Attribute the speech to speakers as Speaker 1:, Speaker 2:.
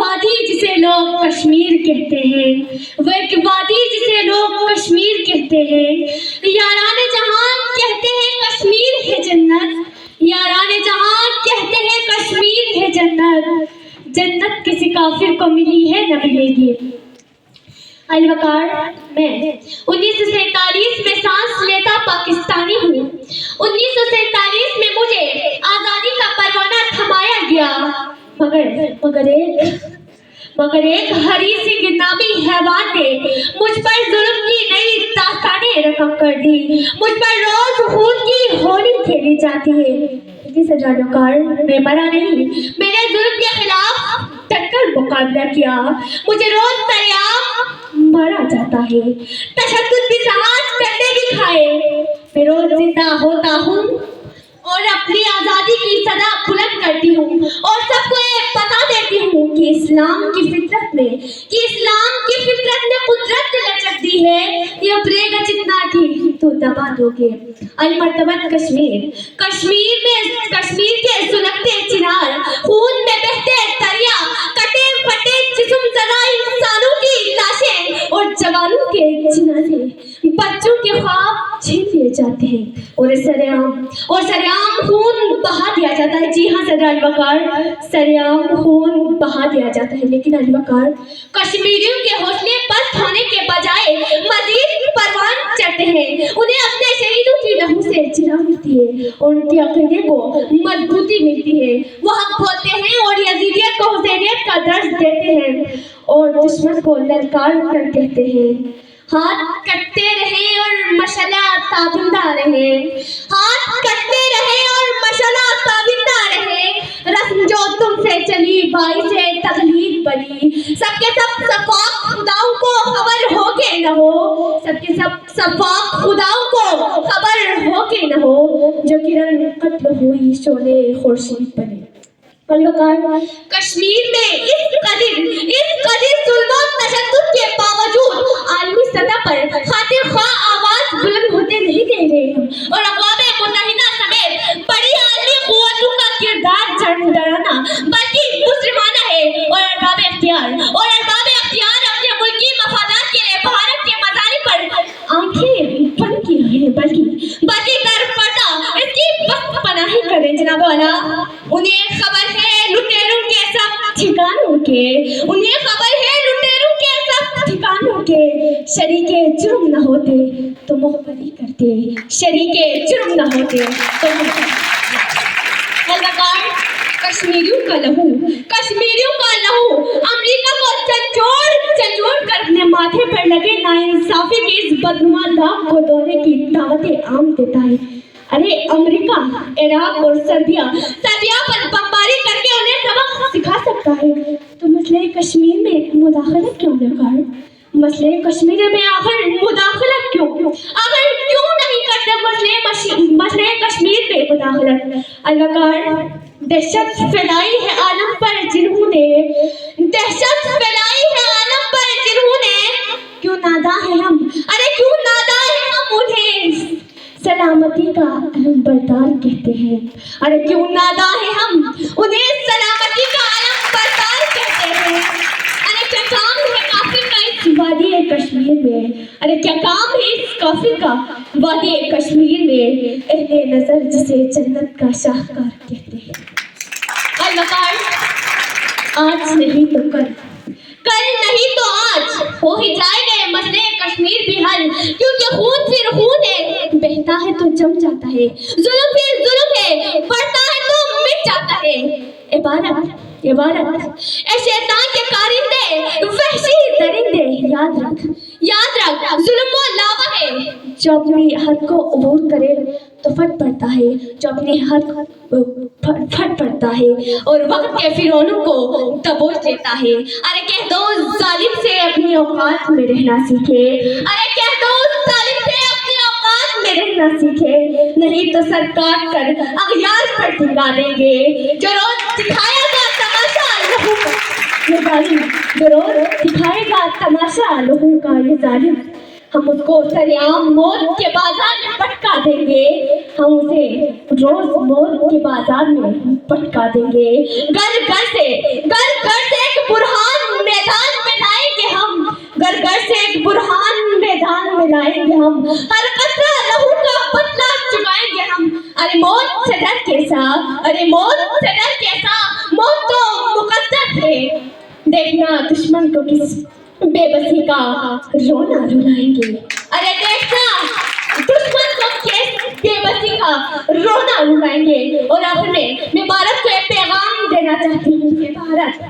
Speaker 1: وادی جسے لوگ کشمیر کہتے ہیں، وہ ایک وادی جسے لوگ کشمیر کہتے ہیں۔ یاران جہاں کہتے ہیں کشمیر ہے جنت، یاران جہاں کہتے ہیں کشمیر ہے جنت، جنت کسی کافر کو ملی ہے نہ ملے گی۔ الوقار، میں 1947 میں سانس لیتا پاکستانی ہوں۔ 1947 میں مجھے آزادی کا پروانہ تھمایا گیا، مگر ایک ہری سی نامی حیوان نے مجھ پر ظلم کی نئی داستانیں رقم کر دی۔ مجھ پر روز خون کی ہولی کھیلی جاتی ہے۔ سجادوکار، میں مرا نہیں، میں نے ظلم کے خلاف ڈٹ کر مقابلہ کیا۔ مجھے روز سریعام مارا جاتا ہے، تشدد بھی سہا، ڈنڈے بھی کھائے، میں روز زندہ ہوتا ہوں اور اپنی آزادی کی صدا بلند کرتی ہوں اور سب کو یہ بتا دیتی ہوں کہ اسلام کی فطرت میں قدرت لچک دی ہے، یہ ابھرے گا جتنا کہ تو دبا دو گے۔ المرتبت کشمیر کے سلگتے چنار، خون میں بہتے دریا، کٹے پھٹے جسم زدہ انسانوں کی لاشیں اور جوانوں کے جنازے، بچوں کے خواب چھین لیے جاتے ہیں اور سریعام خون بہا دیا جاتا ہے۔ جی ہاں صدر الوقار، سریعام خون بہا دیا جاتا ہے، لیکن الوقار کشمیریوں کے حوصلے پست ہونے کے بجائے مزید پروان چڑھتے ہیں، انہیں اپنے شہیدوں کی لہو سے چراغ ملتی ہے اور ان کے عقیدے کو مضبوطی ملتی ہے۔ وہ حق بولتے ہیں اور یزیدیت کو حسینیت کا درس دیتے ہیں اور دشمن کو للکار کر کہتے ہیں، ہاتھ کٹتے رہے اور مشعلہ تابندہ رہے، ہاتھ کٹتے رہے اور مشعلہ تابندہ رہے، رسم جو تم سے چلی باعث تقلید بنی، سب کے سب سفاق خداؤں کو خبر ہو کے نہ ہو، سب کے سب سفاق خداؤں کو خبر ہو کے نہ ہو، جو کرن قتل ہوئی شعلے خورشید بنے۔ الوقار، کشمیر میں اس قدر ظلم و تشدد کے باوجود عالمی سطح پر خاطر خواہ آواز بلند ہوتے نہیں دے رہے ہم، اور اقوام متحدہ سمیت بڑی عالمی قوتوں کا کردار ڈرانا بلکہ مسلمانہ ہے، اور ارباب اختیار اپنے ملکی مفادات کے لیے بھارت کے مظالم پر آنکھیں بند کی ہیں، بلکہ در پردہ اس کی بس پناہی کریں۔ جناب والا، انہیں خبر ہے لٹیروں کے سب ٹھکانوں کے، انہیں خبر ہے لٹیروں کے سب ٹھکانوں کے، شریک جرم نہ ہوتے تو مخبری کرتے، شریک جرم نہ ہوتے تو مخبری۔ الوقار، کشمیریوں کا لہو امریکہ کو جھنجھوڑ کر اپنے ماتھے پر لگے ناانصافی کی اس بدنما داغ کو دھونے کی دعوت عام دیتا ہے۔ ارے امریکہ عراق اور سربیا پر بمباری کر کے انہیں سبق سکھا سکتا ہے، تو مسئلہ کشمیر میں مداخلت کیوں الوقار؟ مسئلہ کشمیر میں آخر مداخلت کیوں نہیں کرتے مسئلہ کشمیر میں مداخلت؟ الوقار، دہشت پھیلائی ہے عالم پر جنہوں نے، کیوں ناداں ہیں ہم انہیں سلامتی کا علم بردار کہتے ہیں، ارے کیوں ناداں ہیں ہم انہیں سلامتی کا علم بردار کہتے ہیں۔ ارے کیا کام ہے کافر کا اس وادی کشمیر میں، وادی کشمیر میں اہل نظر جسے جنت کا شاہکار کہتے ہیں۔ الوقار، آج نہیں تو کل نہیں تو آج ہو ہی جائے گا مسئلہ کشمیر بھی حل، کیونکہ خون پھر خون ہے، بہتا ہے تو جم جاتا ہے، ظلم پھر ظلم ہے، بڑھتا ہے تو مٹ جاتا ہے۔ عبارت اے شیطان کے کارندے، وحشی درندے، یاد رکھ ظلم و لاوا ہے، جو اپنی حد کو عبور کرے تو پھٹ پڑتا ہے، جو اپنی حد پھٹ پڑتا ہے اور وقت کے فرعونوں کو دبوچ لیتا ہے۔ ارے کہہ دو ظالم سے اپنی اوقات میں رہنا سیکھے، نہیں تو سر کاٹ کر اغیار پر ٹنگا دیں گے۔ جو روز دکھائے گا تماشا لہو کا یہ ظالم ہم اس کو سریعام موت کے بازار میں پٹکا دیں گے، ہم اسے روز موت کے بازار میں پٹکا دیں گے۔ گھر گھر سے ایک برہان میدان میں لائیں گے ہم، گھر گھر سے ایک برہان میدان میں لائیں گے ہم، ہر قطرہ لہو کا بدلہ چکائیں گے ہم۔ ارے موت سے ڈر کیسا، ارے موت سے ڈر کیسا، موت تو مقدر ہے۔ دیکھنا دشمن کو کس بے بسی کا رونا رلائیں گے، ارے دیکھنا دشمن کو کس بے بسی کا رونا رلائیں گے۔ اور آخر میں بھارت کو ایک پیغام دینا چاہتی ہوں کہ اے بھارت